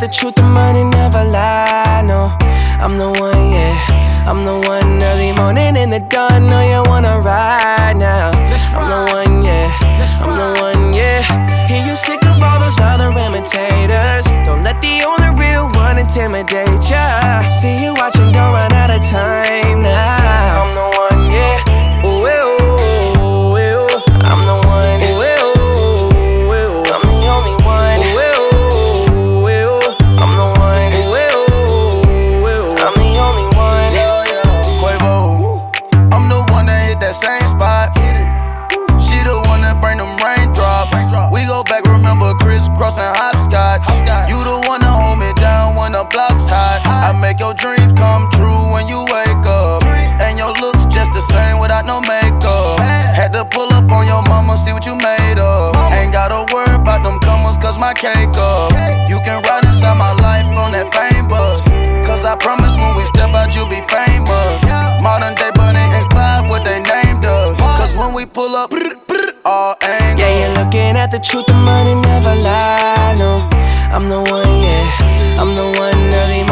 truth, the money never lie, no. I'm the one, yeah. I'm the one early morning in the dawn. Know you wanna ride now. I'm the one, yeah. I'm the one, yeah. Hear you sick of all those other imitators. Don't let the only real one intimidate ya. See you watching, don't run out of time now. I'm the one, yeah. Ooh, ooh, ooh. I'm the one, ooh, ooh, ooh. I'm the only one, ooh, ooh, ooh. I'm the one, ooh, ooh, ooh. I'm the only one. Quavo, I'm the one that hit that same spot. She the one that bring them raindrops. We go back, remember crisscrossing hopscotch. You the one that hold me down when the block's hot. I make your dreams come true when you wake up. And your looks just the same without no makeup. Had to pull up on your mama, see what you made of. Ain't gotta worry about them comers, cause my cake up. You can ride inside my life on that fame bus. Cause I promise when we step out, you'll be famous. Modern day Bonnie and Clyde, what they named us. Cause when we pull up, all angles. Yeah, you're looking at the truth, the money never lie, no. I'm the one, yeah. I'm the one early